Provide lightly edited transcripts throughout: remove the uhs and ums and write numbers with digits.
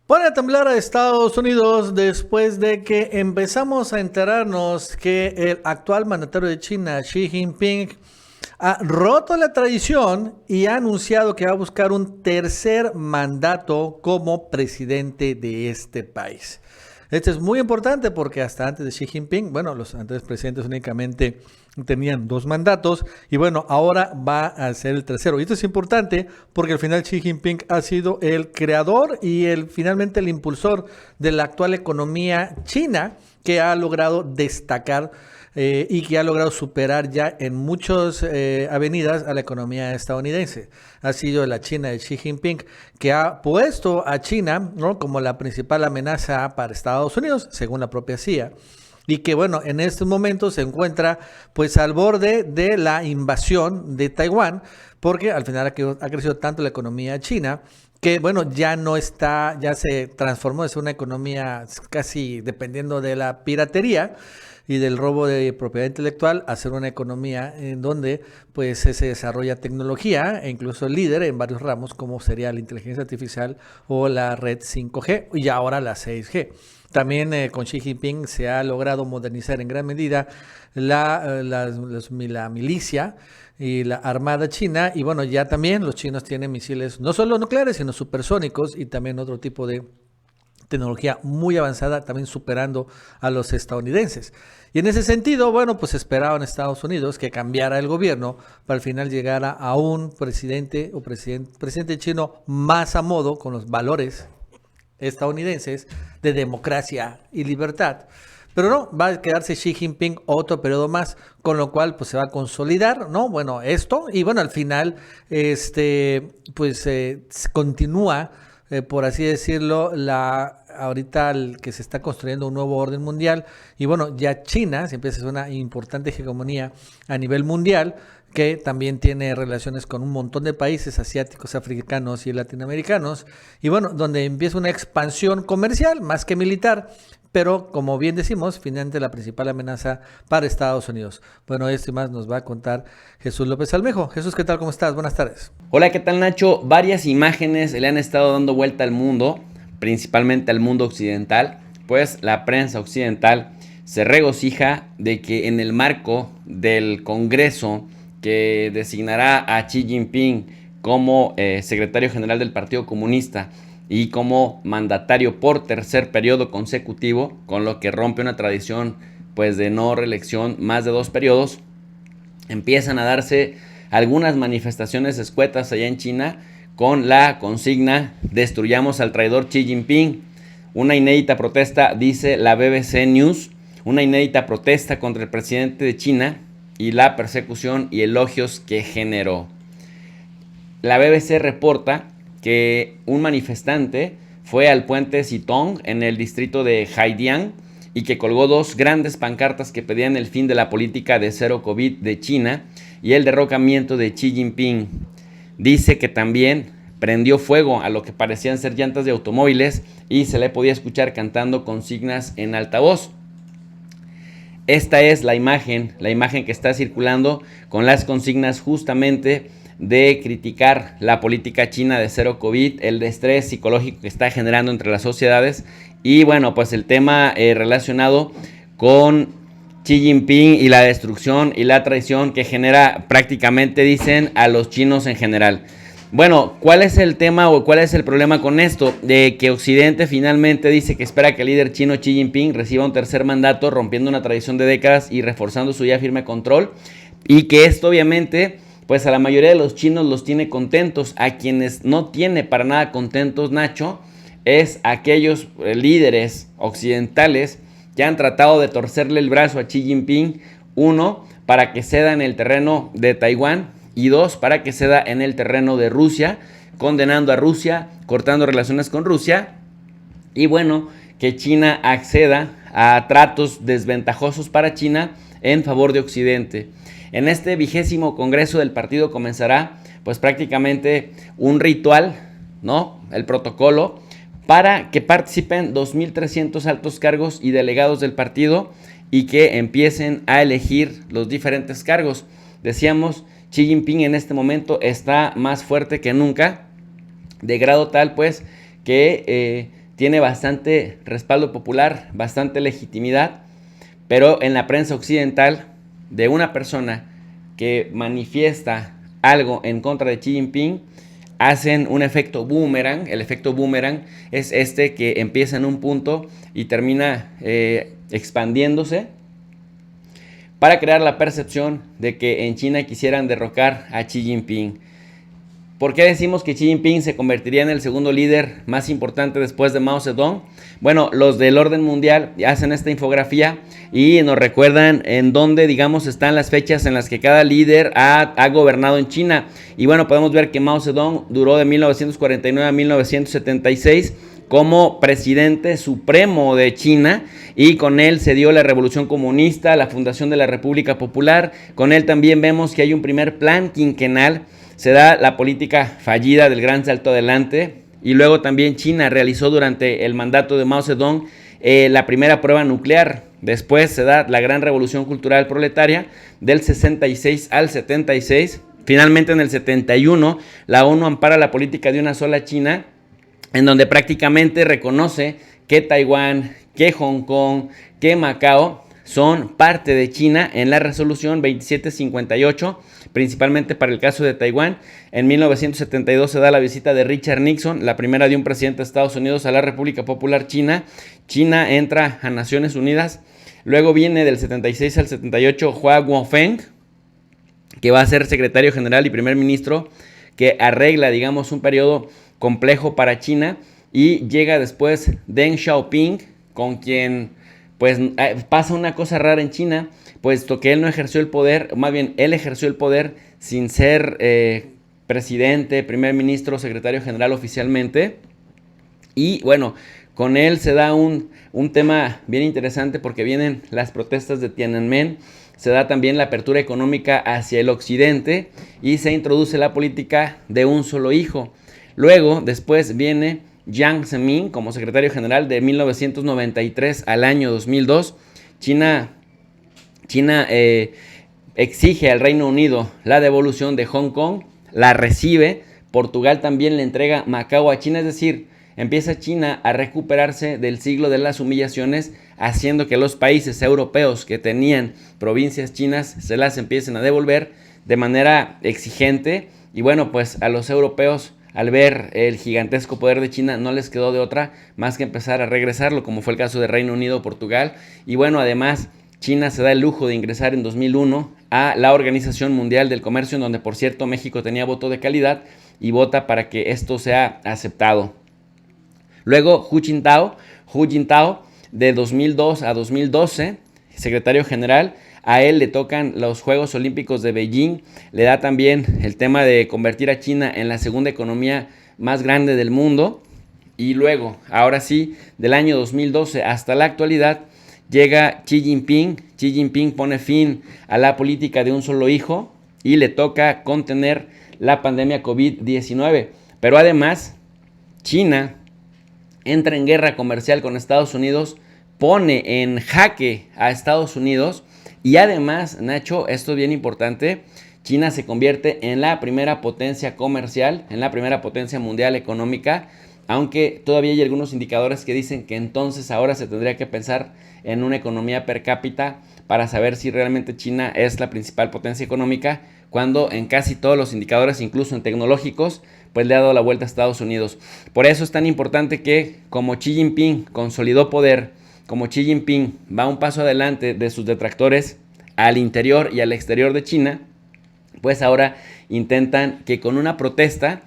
Pone a temblar a Estados Unidos después de que empezamos a enterarnos que el actual mandatario de China, Xi Jinping, ha roto la tradición y ha anunciado que va a buscar un tercer mandato como presidente de este país. Esto es muy importante porque hasta antes de Xi Jinping, bueno, los anteriores presidentes únicamente tenían dos mandatos y bueno, ahora va a ser el tercero. Y esto es importante porque al final Xi Jinping ha sido el creador y finalmente el impulsor de la actual economía china que ha logrado destacar y que ha logrado superar ya en muchas avenidas a la economía estadounidense. Ha sido la China de Xi Jinping que ha puesto a China, ¿no?, como la principal amenaza para Estados Unidos, según la propia CIA. Y que bueno, en estos momentos se encuentra pues al borde de la invasión de Taiwán, porque al final ha crecido tanto la economía china que bueno, ya no está, ya se transformó de ser una economía casi dependiendo de la piratería y del robo de propiedad intelectual a ser una economía en donde pues se desarrolla tecnología e incluso líder en varios ramos como sería la inteligencia artificial o la red 5G y ahora la 6G. También con Xi Jinping se ha logrado modernizar en gran medida la milicia y la armada china y bueno, ya también los chinos tienen misiles no solo nucleares, sino supersónicos y también otro tipo de tecnología muy avanzada, también superando a los estadounidenses. Y en ese sentido, bueno, pues esperaban Estados Unidos que cambiara el gobierno para al final llegar a un presidente o presidente chino más a modo con los valores estadounidenses de democracia y libertad. Pero no, va a quedarse Xi Jinping otro periodo más, con lo cual pues se va a consolidar, ¿no? Bueno, esto, y bueno, al final, pues continúa, por así decirlo, ahorita que se está construyendo un nuevo orden mundial, y bueno, ya China se empieza a hacer una importante hegemonía a nivel mundial, que también tiene relaciones con un montón de países asiáticos, africanos y latinoamericanos, y bueno, donde empieza una expansión comercial más que militar, pero como bien decimos, finalmente la principal amenaza para Estados Unidos. Bueno, esto y más nos va a contar Jesús López Almejo. Jesús, ¿qué tal? ¿Cómo estás? Buenas tardes. Hola, ¿qué tal, Nacho? Varias imágenes le han estado dando vuelta al mundo, principalmente al mundo occidental, pues la prensa occidental se regocija de que en el marco del Congreso que designará a Xi Jinping como secretario general del Partido Comunista y como mandatario por tercer periodo consecutivo, con lo que rompe una tradición pues de no reelección más de 2 periodos, empiezan a darse algunas manifestaciones escuetas allá en China con la consigna destruyamos al traidor Xi Jinping. Una inédita protesta, dice la BBC News, una inédita protesta contra el presidente de China y la persecución y elogios que generó. La BBC reporta que un manifestante fue al puente Sitong en el distrito de Haidian y que colgó dos grandes pancartas que pedían el fin de la política de cero COVID de China y el derrocamiento de Xi Jinping. Dice que también prendió fuego a lo que parecían ser llantas de automóviles y se le podía escuchar cantando consignas en altavoz. Esta es la imagen que está circulando con las consignas justamente de criticar la política china de cero COVID, el estrés psicológico que está generando entre las sociedades y bueno, pues el tema relacionado con Xi Jinping y la destrucción y la traición que genera prácticamente, dicen, a los chinos en general. Bueno, ¿cuál es el tema o cuál es el problema con esto? De que Occidente finalmente dice que espera que el líder chino Xi Jinping reciba un tercer mandato, rompiendo una tradición de décadas y reforzando su ya firme control. Y que esto obviamente, pues a la mayoría de los chinos los tiene contentos. A quienes no tiene para nada contentos, Nacho, es aquellos líderes occidentales que han tratado de torcerle el brazo a Xi Jinping. Uno, para que ceda en el terreno de Taiwán. Y dos, para que ceda en el terreno de Rusia, condenando a Rusia, cortando relaciones con Rusia. Y bueno, que China acceda a tratos desventajosos para China en favor de Occidente. En este 20º Congreso del partido comenzará pues prácticamente un ritual, ¿no? El protocolo para que participen 2.300 altos cargos y delegados del partido y que empiecen a elegir los diferentes cargos. Decíamos, Xi Jinping en este momento está más fuerte que nunca, de grado tal pues que tiene bastante respaldo popular, bastante legitimidad, pero en la prensa occidental, de una persona que manifiesta algo en contra de Xi Jinping, hacen un efecto boomerang. El efecto boomerang es este que empieza en un punto y termina expandiéndose para crear la percepción de que en China quisieran derrocar a Xi Jinping. ¿Por qué decimos que Xi Jinping se convertiría en el segundo líder más importante después de Mao Zedong? Bueno, los del orden mundial hacen esta infografía y nos recuerdan en dónde, digamos, están las fechas en las que cada líder ha gobernado en China. Y bueno, podemos ver que Mao Zedong duró de 1949 a 1976 como presidente supremo de China, y con él se dio la revolución comunista, la fundación de la República Popular. Con él también vemos que hay un primer plan quinquenal. Se da la política fallida del gran salto adelante, y luego también China realizó durante el mandato de Mao Zedong la primera prueba nuclear. Después se da la gran revolución cultural proletaria del 66 al 76. Finalmente, en el 71, la ONU ampara la política de una sola China, en donde prácticamente reconoce que Taiwán, que Hong Kong, que Macao son parte de China en la resolución 2758, principalmente para el caso de Taiwán. En 1972 se da la visita de Richard Nixon, la primera de un presidente de Estados Unidos a la República Popular China. China entra a Naciones Unidas. Luego viene del 76 al 78 Hua Guofeng, que va a ser secretario general y primer ministro, que arregla, digamos, un periodo complejo para China. Y llega después Deng Xiaoping, con quien pues pasa una cosa rara en China, puesto que él no ejerció el poder, más bien él ejerció el poder sin ser presidente, primer ministro, secretario general oficialmente. Y bueno, con él se da un tema bien interesante, porque vienen las protestas de Tiananmen, se da también la apertura económica hacia el occidente y se introduce la política de un solo hijo. Luego, después viene Jiang Zemin como secretario general de 1993 al año 2002. China exige al Reino Unido la devolución de Hong Kong, la recibe. Portugal también le entrega Macao a China, es decir, empieza China a recuperarse del siglo de las humillaciones, haciendo que los países europeos que tenían provincias chinas se las empiecen a devolver de manera exigente. Y bueno, pues a los europeos, al ver el gigantesco poder de China, no les quedó de otra más que empezar a regresarlo, como fue el caso de Reino Unido o Portugal. Y bueno, además, China se da el lujo de ingresar en 2001 a la Organización Mundial del Comercio, en donde, por cierto, México tenía voto de calidad y vota para que esto sea aceptado. Luego, Hu Jintao, de 2002 a 2012, secretario general. A él le tocan los Juegos Olímpicos de Beijing, le da también el tema de convertir a China en la segunda economía más grande del mundo. Y luego, ahora sí, del año 2012 hasta la actualidad, llega Xi Jinping. Xi Jinping pone fin a la política de un solo hijo y le toca contener la pandemia COVID-19. Pero además, China entra en guerra comercial con Estados Unidos, pone en jaque a Estados Unidos. Y además, Nacho, esto es bien importante, China se convierte en la primera potencia comercial, en la primera potencia mundial económica, aunque todavía hay algunos indicadores que dicen que entonces ahora se tendría que pensar en una economía per cápita para saber si realmente China es la principal potencia económica, cuando en casi todos los indicadores, incluso en tecnológicos, pues le ha dado la vuelta a Estados Unidos. Por eso es tan importante que, como Xi Jinping consolidó poder, como Xi Jinping va un paso adelante de sus detractores al interior y al exterior de China, pues ahora intentan que con una protesta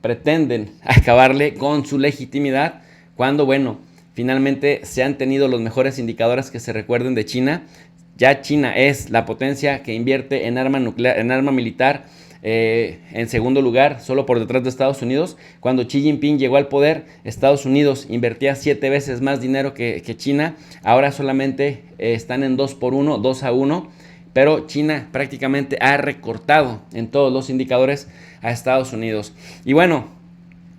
pretenden acabarle con su legitimidad, cuando bueno, finalmente se han tenido los mejores indicadores que se recuerden de China. Ya China es la potencia que invierte en arma nuclear, en arma militar, en segundo lugar, solo por detrás de Estados Unidos. Cuando Xi Jinping llegó al poder, Estados Unidos invertía 7 veces más dinero que China. Ahora solamente están en 2-1, pero China prácticamente ha recortado en todos los indicadores a Estados Unidos. Y bueno,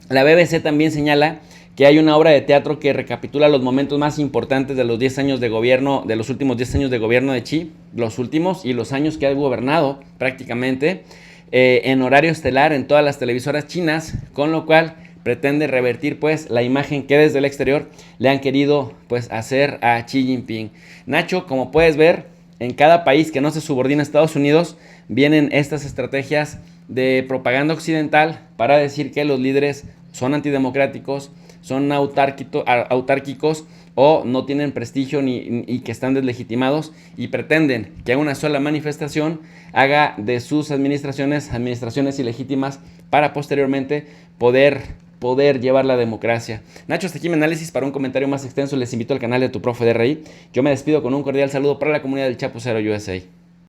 la BBC también señala que hay una obra de teatro que recapitula los momentos más importantes de los 10 años de gobierno, de los últimos 10 años de gobierno de Xi, los últimos y los años que ha gobernado prácticamente, en horario estelar en todas las televisoras chinas, con lo cual pretende revertir pues la imagen que desde el exterior le han querido pues hacer a Xi Jinping. Nacho, como puedes ver, en cada país que no se subordina a Estados Unidos vienen estas estrategias de propaganda occidental para decir que los líderes son antidemocráticos, son autárquicos o no tienen prestigio y que están deslegitimados, y pretenden que una sola manifestación haga de sus administraciones ilegítimas para posteriormente poder llevar la democracia. Nacho, hasta aquí mi análisis. Para un comentario más extenso les invito al canal de Tu Profe DRI. Yo me despido con un cordial saludo para la comunidad del Chapucero USA.